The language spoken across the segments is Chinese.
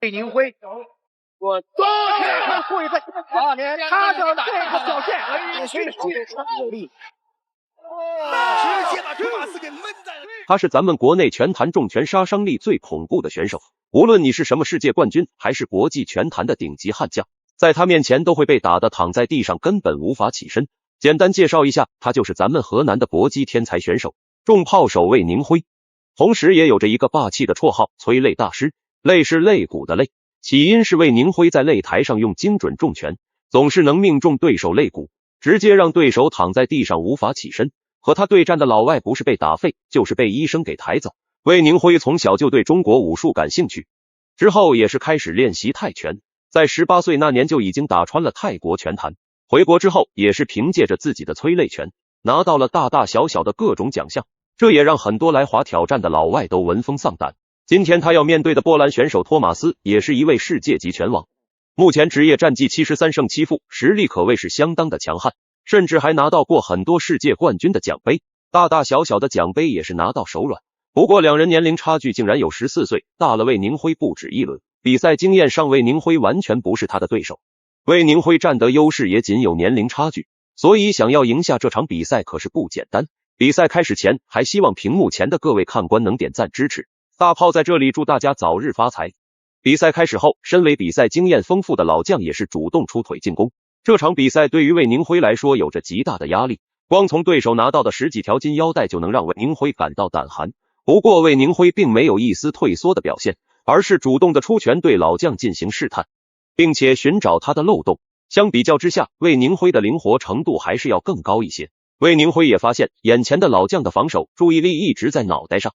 魏宁辉，我昨天会在他的这个表现，必须有力。直接把托马斯给闷在了。他是咱们国内拳坛重拳杀伤力最恐怖的选手，无论你是什么世界冠军，还是国际拳坛的顶级悍将，在他面前都会被打得躺在地上，根本无法起身。简单介绍一下，他就是咱们河南的搏击天才选手，重炮手魏宁辉，同时也有着一个霸气的绰号——催泪大师。肋是肋骨的肋，起因是魏宁辉在擂台上用精准重拳，总是能命中对手肋骨，直接让对手躺在地上无法起身。和他对战的老外不是被打废，就是被医生给抬走。魏宁辉从小就对中国武术感兴趣，之后也是开始练习泰拳，在18岁那年就已经打穿了泰国拳坛。回国之后也是凭借着自己的催泪拳，拿到了大大小小的各种奖项，这也让很多来华挑战的老外都闻风丧胆。今天他要面对的波兰选手托马斯也是一位世界级拳王，目前职业战绩73胜7负，实力可谓是相当的强悍，甚至还拿到过很多世界冠军的奖杯，大大小小的奖杯也是拿到手软。不过两人年龄差距竟然有14岁，大了魏宁辉不止一轮，比赛经验上魏宁辉完全不是他的对手。魏宁辉占得优势也仅有年龄差距，所以想要赢下这场比赛可是不简单。比赛开始前，还希望屏幕前的各位看官能点赞支持。大炮在这里祝大家早日发财。比赛开始后，身为比赛经验丰富的老将也是主动出腿进攻。这场比赛对于魏宁辉来说有着极大的压力，光从对手拿到的10几条金腰带就能让魏宁辉感到胆寒。不过魏宁辉并没有一丝退缩的表现，而是主动的出拳对老将进行试探，并且寻找他的漏洞。相比较之下，魏宁辉的灵活程度还是要更高一些。魏宁辉也发现眼前的老将的防守注意力一直在脑袋上，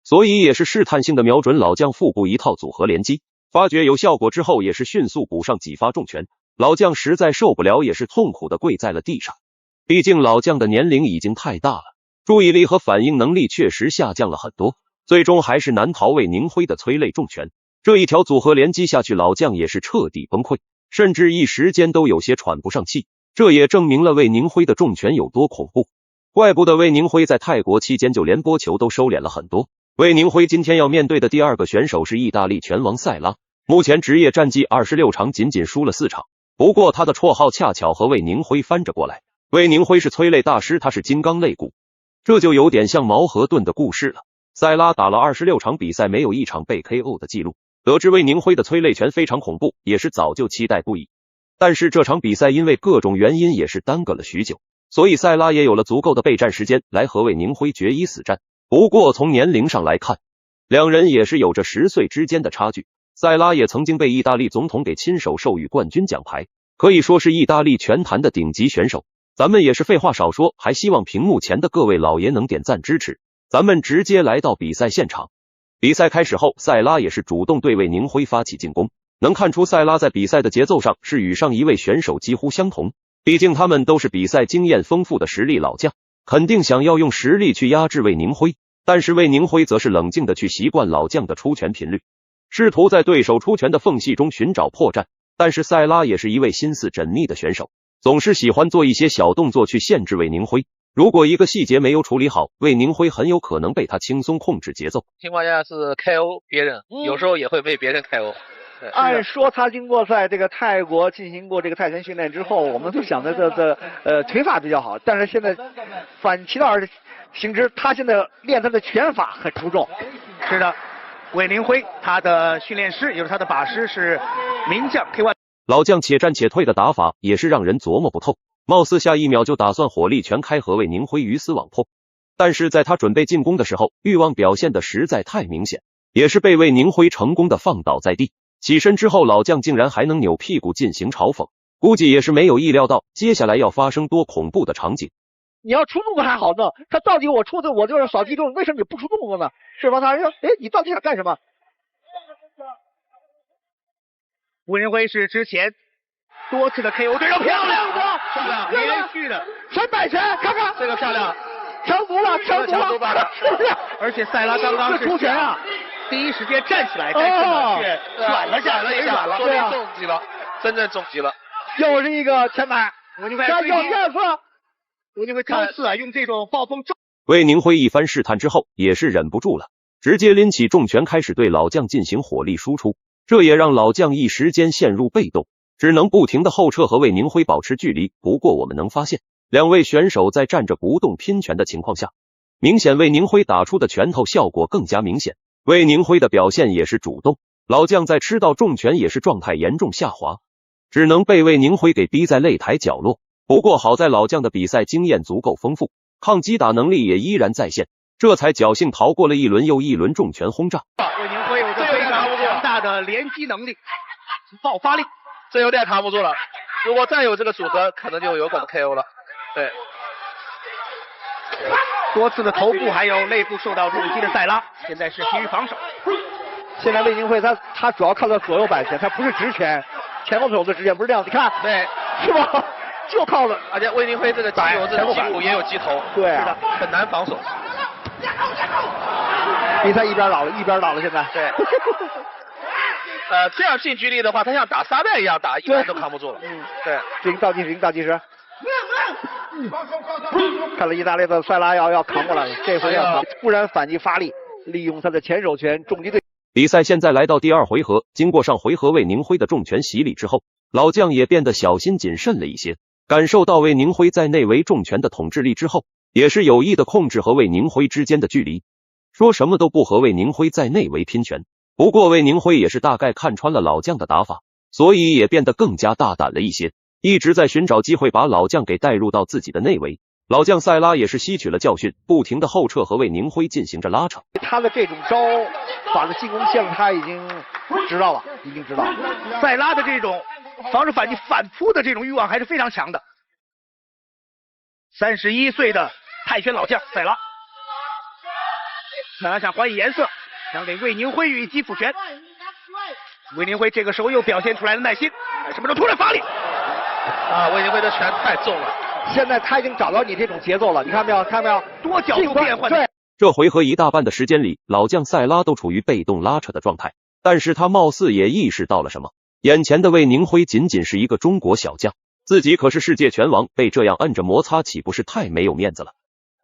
所以也是试探性的瞄准老将腹部一套组合连击，发觉有效果之后也是迅速补上几发重拳。老将实在受不了，也是痛苦的跪在了地上。毕竟老将的年龄已经太大了，注意力和反应能力确实下降了很多，最终还是难逃魏宁辉的催泪重拳。这一条组合连击下去，老将也是彻底崩溃，甚至一时间都有些喘不上气。这也证明了魏宁辉的重拳有多恐怖，怪不得魏宁辉在泰国期间就连波球都收敛了很多。魏宁辉今天要面对的第二个选手是意大利拳王塞拉，目前职业战绩26场，仅仅输了4场。不过他的绰号恰巧和魏宁辉翻着过来，魏宁辉是催泪大师，他是金刚肋骨，这就有点像毛和盾的故事了。塞拉打了26场比赛，没有一场被 KO 的记录。得知魏宁辉的催泪拳非常恐怖，也是早就期待不已。但是这场比赛因为各种原因也是耽搁了许久，所以塞拉也有了足够的备战时间来和魏宁辉决一死战。不过从年龄上来看，两人也是有着10岁之间的差距。塞拉也曾经被意大利总统给亲手授予冠军奖牌，可以说是意大利拳坛的顶级选手。咱们也是废话少说，还希望屏幕前的各位老爷能点赞支持。咱们直接来到比赛现场。比赛开始后，塞拉也是主动对魏宁辉发起进攻，能看出塞拉在比赛的节奏上是与上一位选手几乎相同，毕竟他们都是比赛经验丰富的实力老将，肯定想要用实力去压制魏宁辉。但是魏宁辉则是冷静的去习惯老将的出拳频率，试图在对手出拳的缝隙中寻找破绽。但是塞拉也是一位心思缜密的选手，总是喜欢做一些小动作去限制魏宁辉。如果一个细节没有处理好，魏宁辉很有可能被他轻松控制节奏。情况下是 KO 别人，有时候也会被别人 KO。按说他经过在这个泰国进行过这个泰拳训练之后，我们都想着腿法比较好，但是现在反其道而行之，他现在练他的拳法很出众。是的，魏宁辉他的训练师也就是他的把师是名将 K1。老将且战且退的打法也是让人琢磨不透，貌似下一秒就打算火力全开和魏宁辉鱼死网破，但是在他准备进攻的时候，欲望表现的实在太明显，也是被魏宁辉成功的放倒在地。起身之后，老将竟然还能扭屁股进行嘲讽，估计也是没有意料到接下来要发生多恐怖的场景。你要出动作还好呢，他到底我出的我就是少击中，为什么你不出动作呢？是吧？他说，哎，你到底想干什么？魏宁辉是之前多次的 KO 对手，漂亮的，漂亮，连续的全摆拳，看看这个漂亮，强毒了，强毒了，而且塞拉刚刚是出拳啊，第一时间站起来，但是呢却软了下来，也软了，说明重击了，真正重击了，又是一个前摆，魏宁辉加油第二次，魏宁辉多次啊用这种暴风重。魏宁辉一番试探之后，也是忍不住了，直接拎起重拳开始对老将进行火力输出。这也让老将一时间陷入被动，只能不停的后撤和魏宁辉保持距离。不过我们能发现，两位选手在站着不动拼拳的情况下，明显魏宁辉打出的拳头效果更加明显，魏宁辉的表现也是主动，老将在吃到重拳也是状态严重下滑，只能被魏宁辉给逼在擂台角落。不过好在老将的比赛经验足够丰富，抗击打能力也依然在线，这才侥幸逃过了一轮又一轮重拳轰炸。魏宁辉有着非常强大的连击能力、爆发力，这有点扛不住了。如果再有这个组合，可能就有可能 KO 了。对，多次的头部还有肋部受到重击的塞拉，现在是疲于防守。现在魏宁辉他主要靠的左右摆拳，他不是直拳，前后手的直拳不是这样，你看，对，是吧？就靠了，而且魏宁辉这个击有这个击骨也有击头，对啊，是的，很难防守。比赛一边倒了，现在。对。这样近距离的话，他像打沙袋一样打，一般都扛不住了。对。已经倒计时。看来意大利的塞拉要扛过来了，这回要扛，突然反击发力，利用他的前手拳重击对。比赛现在来到第二回合，经过上回合魏宁辉的重拳洗礼之后，老将也变得小心谨慎了一些。感受到魏宁辉在内围重拳的统治力之后，也是有意的控制和魏宁辉之间的距离，说什么都不和魏宁辉在内围拼拳。不过魏宁辉也是大概看穿了老将的打法，所以也变得更加大胆了一些，一直在寻找机会把老将给带入到自己的内围。老将塞拉也是吸取了教训，不停的后撤和魏宁辉进行着拉扯。他的这种招法的进攻线他已经知道了。塞拉的这种防止反击反扑的这种欲望还是非常强的。31岁的泰拳老将塞拉想还以颜色，想给魏宁辉予以基辅拳。魏宁辉这个时候又表现出来了耐心，什么时候突然发力？魏宁辉的拳太重了。现在他已经找到你这种节奏了，你看没有？多角度变换。对，这回合一大半的时间里，老将塞拉都处于被动拉扯的状态，但是他貌似也意识到了什么。眼前的魏宁辉仅仅是一个中国小将，自己可是世界拳王，被这样摁着摩擦岂不是太没有面子了？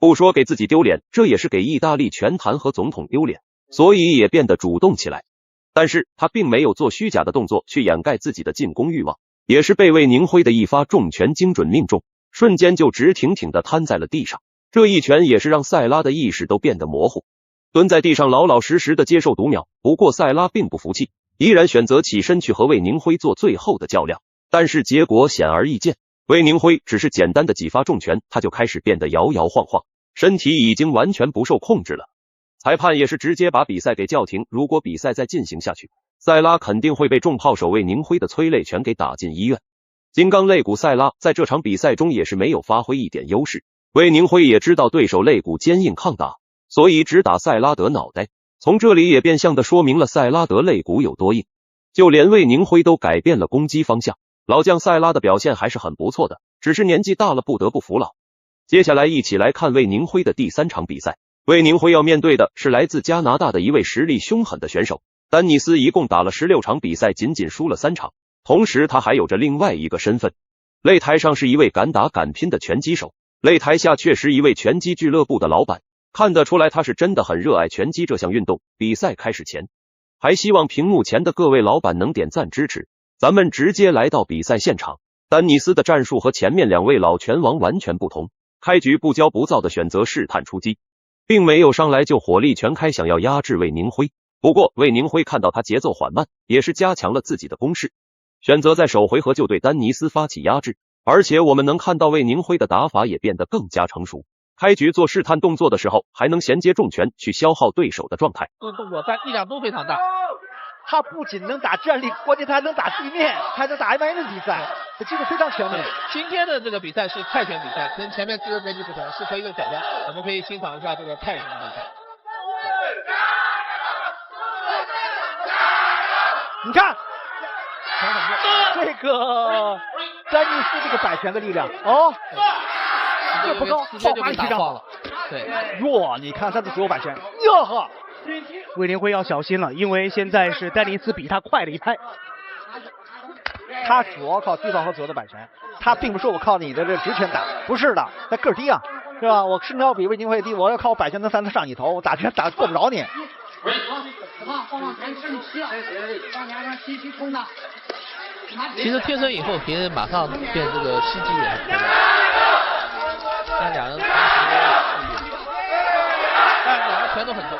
不说给自己丢脸，这也是给意大利拳坛和总统丢脸，所以也变得主动起来。但是他并没有做虚假的动作去掩盖自己的进攻欲望，也是被魏宁辉的一发重拳精准命中，瞬间就直挺挺地瘫在了地上。这一拳也是让塞拉的意识都变得模糊，蹲在地上老老实实的接受读秒。不过塞拉并不服气，依然选择起身去和魏宁辉做最后的较量，但是结果显而易见，魏宁辉只是简单的几发重拳，他就开始变得摇摇晃晃，身体已经完全不受控制了。裁判也是直接把比赛给叫停，如果比赛再进行下去，塞拉肯定会被重炮手魏宁辉的催泪拳给打进医院。金刚肋骨塞拉在这场比赛中也是没有发挥一点优势，魏宁辉也知道对手肋骨坚硬抗打，所以只打塞拉德脑袋，从这里也变相的说明了塞拉德肋骨有多硬。就连魏宁辉都改变了攻击方向，老将塞拉的表现还是很不错的，只是年纪大了不得不服老。接下来一起来看魏宁辉的第3场比赛。魏宁辉要面对的是来自加拿大的一位实力凶狠的选手丹尼斯，一共打了16场比赛，仅仅输了3场。同时他还有着另外一个身份，擂台上是一位敢打敢拼的拳击手，擂台下却是一位拳击俱乐部的老板，看得出来他是真的很热爱拳击这项运动。比赛开始前，还希望屏幕前的各位老板能点赞支持。咱们直接来到比赛现场，丹尼斯的战术和前面2位老拳王完全不同，开局不骄不躁的选择试探出击，并没有上来就火力全开想要压制魏宁辉。不过魏宁辉看到他节奏缓慢，也是加强了自己的攻势，选择在首回合就对丹尼斯发起压制。而且我们能看到魏宁辉的打法也变得更加成熟，开局做试探动作的时候还能衔接重拳去消耗对手的状态，动作但力量都非常大。他不仅能打站立，关键他还能打地面，他还能打 MMA 的比赛，这技术非常全面。今天的这个比赛是泰拳比赛，跟前面这个格局不同，是可以有挑战。我们可以欣赏一下这个泰拳比赛。你看，这个丹尼斯这个摆拳的力量哦，这不高，直接就被打爆了。对，哟，你看他的左右摆拳，哟呵。魏宁辉要小心了，因为现在是丹尼斯比他快了一拍。他主要靠低防和左右的摆拳，他并不是我靠你的这直拳打，不是的，他个儿低啊，是吧？我身高比魏宁辉低，我要靠摆拳能上你头，我打拳打过不着你。其实贴身以后，别人马上变这个吸肌也很漂亮。但两人同时，但两个拳都很重。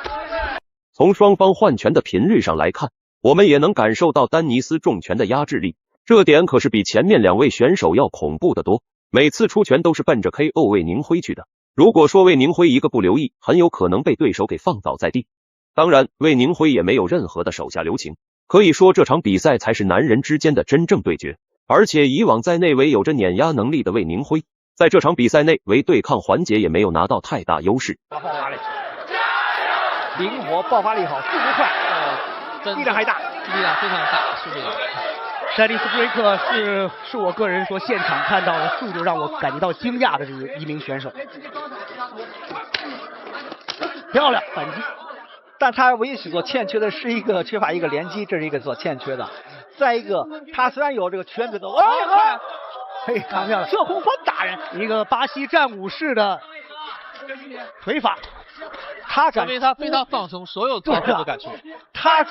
从双方换拳的频率上来看，我们也能感受到丹尼斯重拳的压制力，这点可是比前面两位选手要恐怖得多。每次出拳都是奔着 KO 魏宁辉去的。如果说魏宁辉一个不留意，很有可能被对手给放倒在地。当然，魏宁辉也没有任何的手下留情。可以说这场比赛才是男人之间的真正对决，而且以往在内围有着碾压能力的魏宁辉，在这场比赛内围对抗环节也没有拿到太大优势。灵活，爆发力好，速度快，力量还大，力量非常大，速度也戴尼斯布瑞克是我个人说现场看到的速度让我感觉到惊讶的这一名选手，漂亮反击。但他唯一所欠缺的是缺乏一个连击，这是一个所欠缺的。再一个，他虽然有这个拳腿的，嘿，看漂亮，侧空翻打人，一个巴西战舞式的腿法，他敢，因为他非常放松，所有操作都敢出。他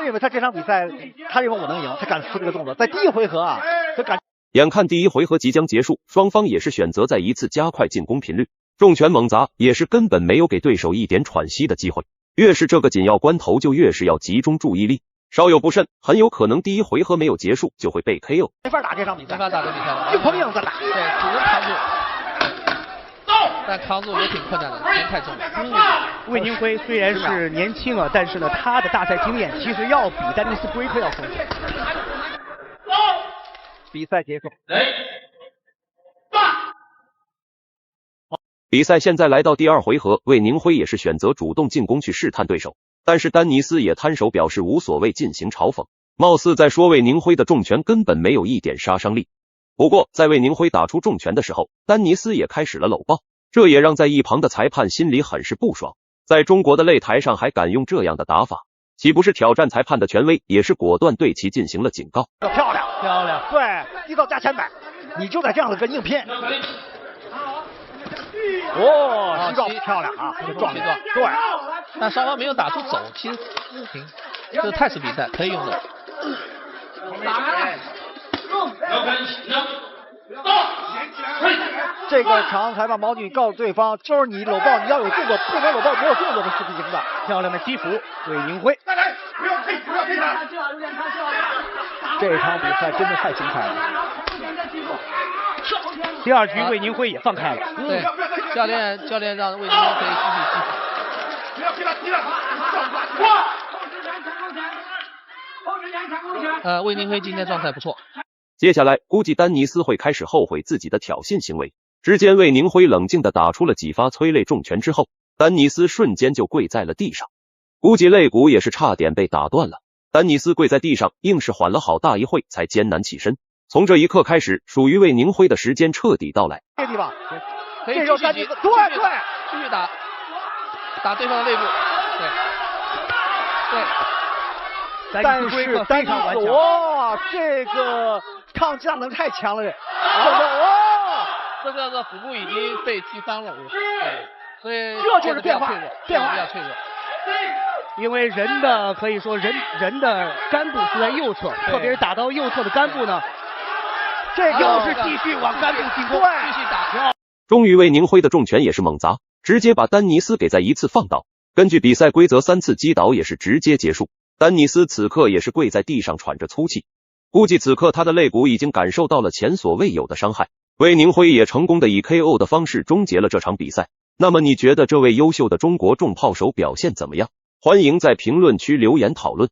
认为他这场比赛，他认为我能赢，他敢出这个动作。在第一回合啊，他敢。眼看第一回合即将结束，双方也是选择再一次加快进攻频率，重拳猛砸，也是根本没有给对手一点喘息的机会。越是这个紧要关头，就越是要集中注意力，稍有不慎，很有可能第一回合没有结束就会被 KO。没法打这场比赛，没法打这比赛了，硬碰硬的打，对，只能扛住，但扛住也挺困难的，拳太重了。魏宁辉虽然是年轻啊，但是呢，他的大赛经验其实要比丹尼斯布瑞克要丰富。比赛结束。比赛现在来到第二回合，魏宁辉也是选择主动进攻去试探对手，但是丹尼斯也摊手表示无所谓，进行嘲讽，貌似在说魏宁辉的重拳根本没有一点杀伤力。不过在魏宁辉打出重拳的时候，丹尼斯也开始了搂抱，这也让在一旁的裁判心里很是不爽，在中国的擂台上还敢用这样的打法，岂不是挑战裁判的权威，也是果断对其进行了警告。漂亮漂亮，对，一到加钱买，你就得这样的跟硬拼。哦，西撞漂亮啊，这撞，对，但双方没有打出走，其实挺，这是泰式比赛可以用的。这个场裁判毛俊告诉对方，就是你搂抱，你要有动作，不能搂抱没有动作的是不行的。漂亮的击服，魏宁辉。这场比赛真的太精彩了。第二局魏宁辉也放开了，对，教练让魏宁辉可以继续击服。魏宁辉今天状态不错。接下来估计丹尼斯会开始后悔自己的挑衅行为。只见魏宁辉冷静地打出了几发催泪重拳之后，丹尼斯瞬间就跪在了地上，估计肋骨也是差点被打断了。丹尼斯跪在地上，硬是缓了好大一会才艰难起身。从这一刻开始，属于魏宁辉的时间彻底到来。这个地方，可以继续对，继续打对方的肋部，对。但是丹尼斯，哇，这个抗击能力太强了，这个腹部已经被击伤了，所以这就是变化，比较脆弱。因为人的可以说人的肝部是在右侧，特别是打到右侧的肝部呢，这又是继续往肝部进攻，继续打。终于魏宁辉的重拳也是猛砸，直接把丹尼斯给再一次放倒。根据比赛规则，3次击倒也是直接结束。丹尼斯此刻也是跪在地上喘着粗气，估计此刻他的肋骨已经感受到了前所未有的伤害。魏宁辉也成功的以 KO 的方式终结了这场比赛。那么你觉得这位优秀的中国重炮手表现怎么样？欢迎在评论区留言讨论。